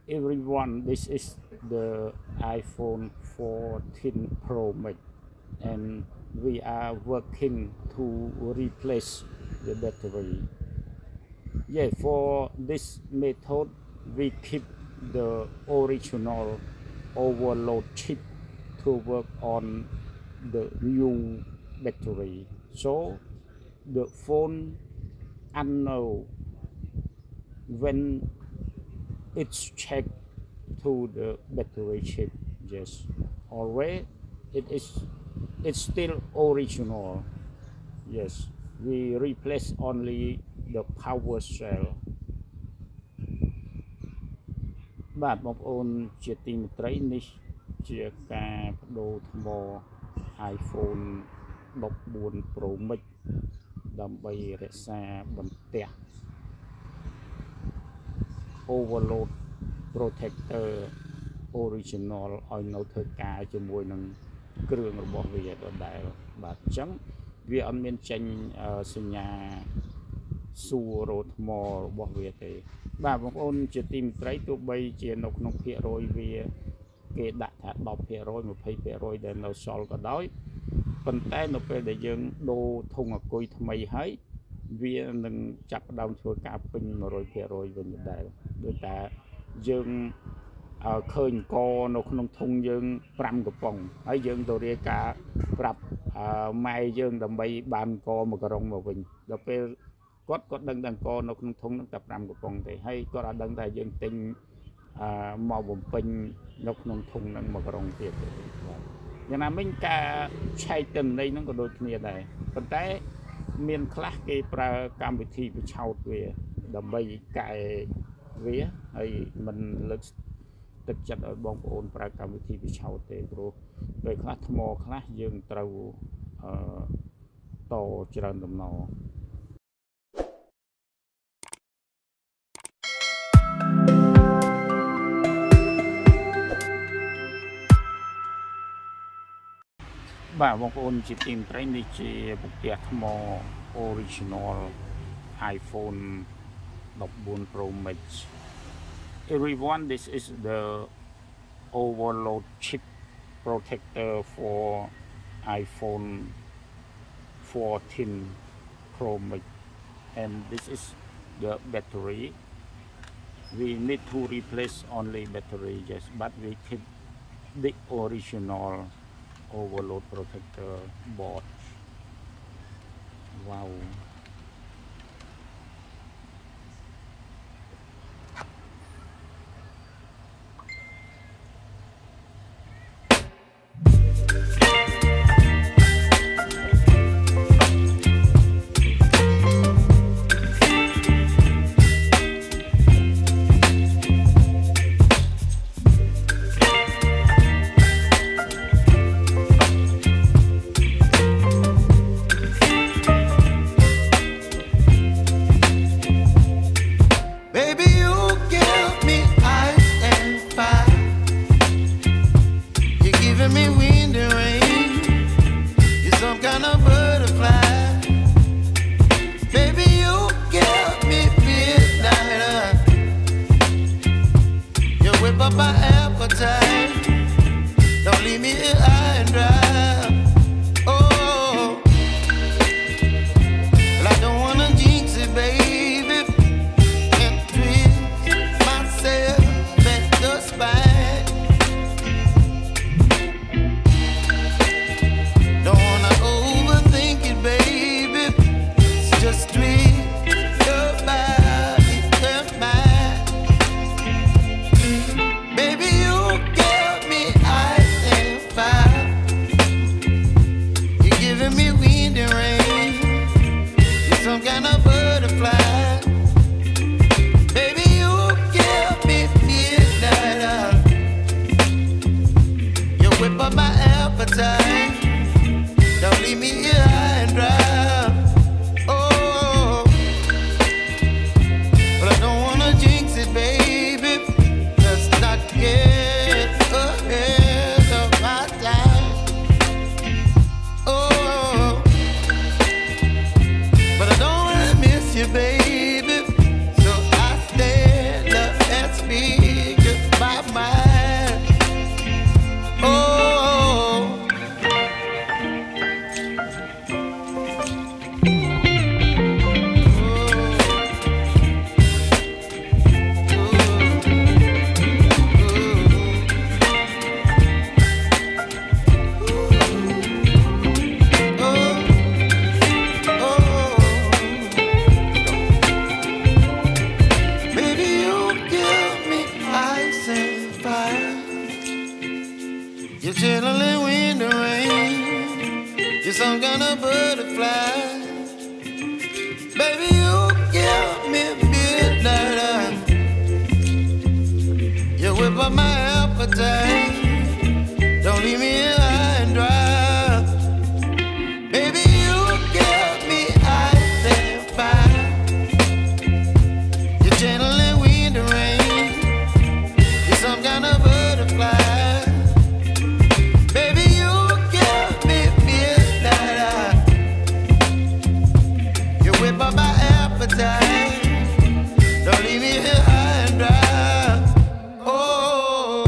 everyone, this is the iPhone 14 Pro Max, and we are working to replace the battery. Yeah, for this method we keep the original overload chip to work on the new battery, so the phone unknown when it's checked to the battery chip. Yes, always it's still original. Yes, we replace only the power cell. បាទបងប្អូនជាទីមេត្រីនេះជាការបដូរថ្ម iPhone 14 Pro Max ដើម្បីរក្សាបន្ទះ overload protector original ឲ្យនៅធ្វើការជាមួយនឹងគ្រឿងរបស់វាដដែលបាទអញ្ចឹងវាអត់មានចេញសញ្ញាសួររោថ្មរបស់វាទេបាទបងប្អូនជាទីមេត្រីទោះបីជានៅក្នុងភាគរយវាគេដាក់ថា 10% 20% ដែលនៅសល់ក៏ដោយប៉ុន្តែនៅពេលដែលយើងដូរធុងអាគុយថ្មីហើយវានឹងចាប់ផ្ដើមធ្វើការពេញ 100% វិញដែរដូចតែយើងឃើញកនៅក្នុងធុងយើង5កំប៉ុងហើយយើងទៅរាយការណ៍ប្រាប់ម៉ែយើងដើម្បីបានក1ក្រុងមកវិញដល់ពេលគាត់ដឹងតែកនៅក្នុងធុងនឹងតែ5កំប៉ុងទេហើយគាត់អត់ដឹងថាយើងទិញមកបំពេញនៅក្នុងធុងនឹង1ក្រុងទៀតទេបាទយ៉ាងណាមិញការឆែកទិន្នន័យហ្នឹងក៏ដូចគ្នាដែរប៉ុន្តែមានខ្លះគេប្រើកម្មវិធីបញ្ឆោតវាដើម្បីកែវាហើយមិនលើកទឹកចិត្តឲ្យបងប្អូនប្រើកម្មវិធីបញ្ឆោតទេព្រោះពេលខ្លះថ្មខ្លះយើងត្រូវតច្រើនដំណរបាទបងប្អូនជាទីមេត្រីនេះជាផ្ទះថ្ម original iPhone 14 Pro Max. Everyone, this is the overload chip protector for iPhone 14 Pro Max, and this is the battery. We need to replace only battery, yes, but we keep the original overload protector board. Wow. Baby up my appetite. Don't leave me here high and dry. Baby, you give me ice and fire. You're channeling wind and rain. You're some kind of butterfly. Baby, you give me midnight. You whip up my appetite. Don't leave me here high and dry. Oh.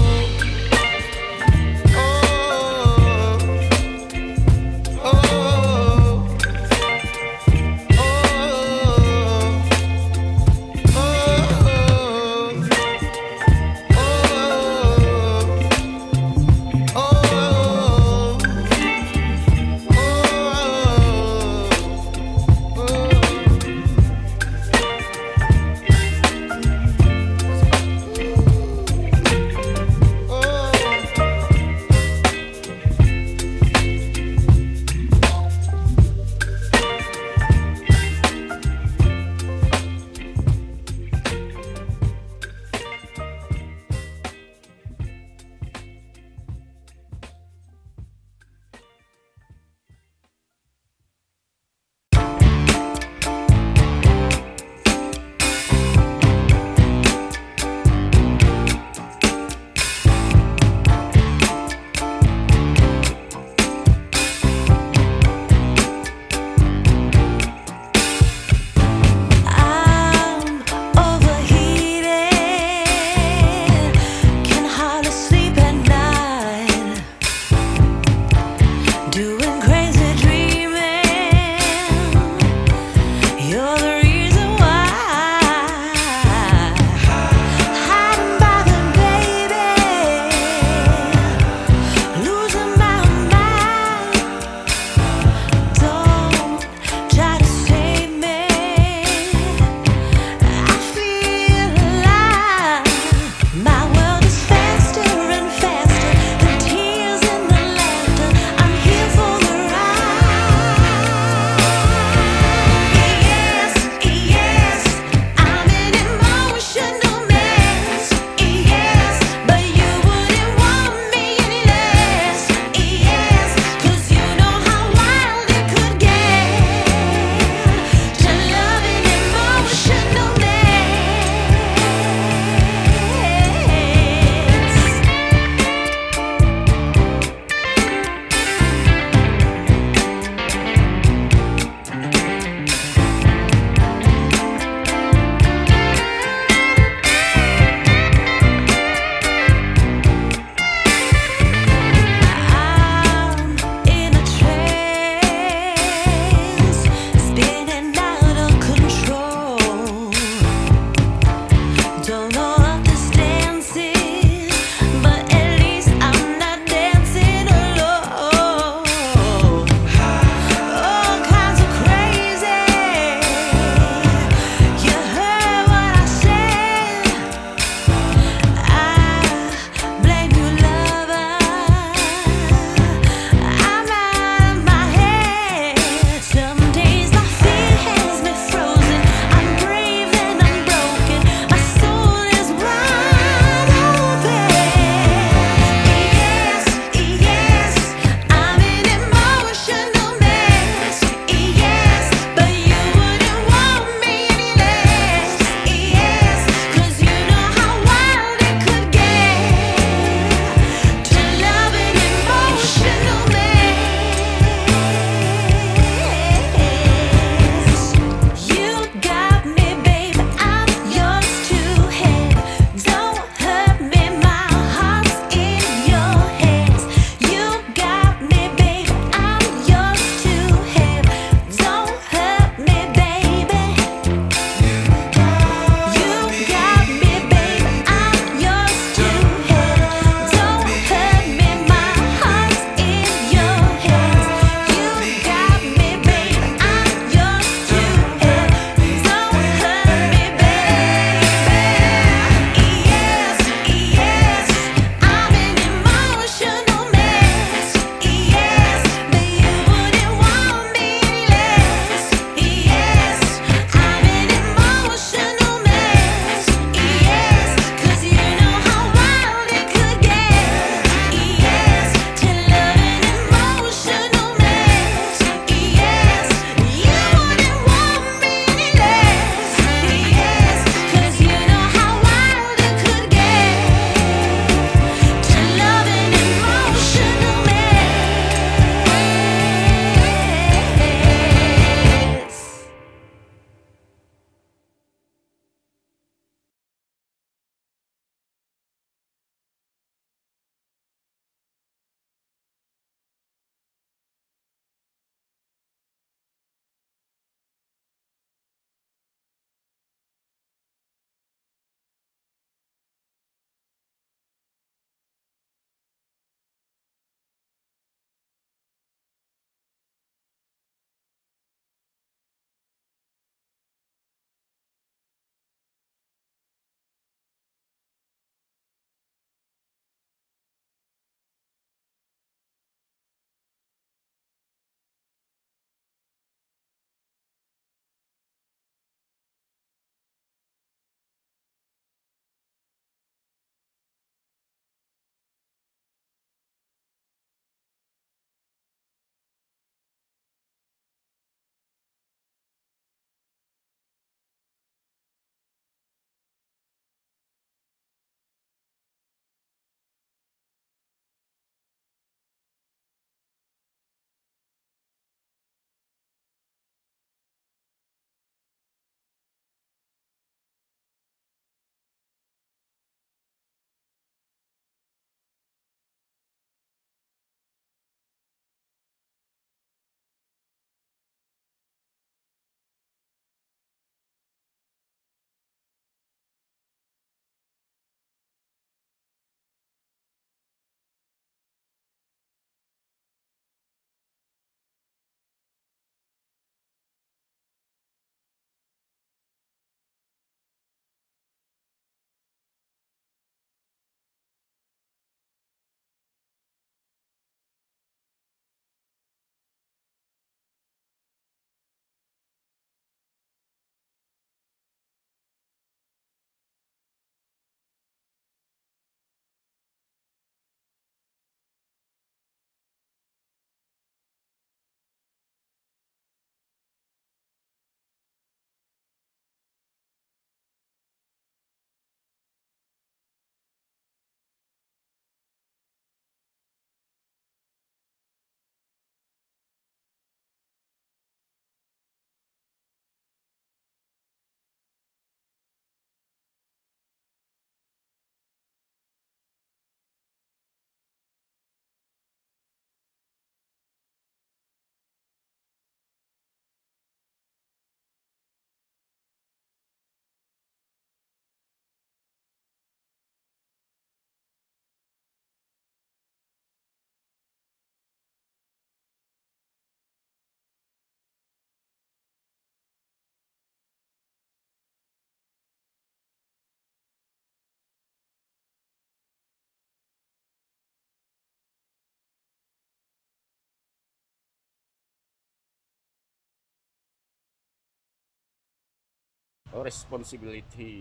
responsibility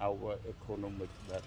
our economic បាទ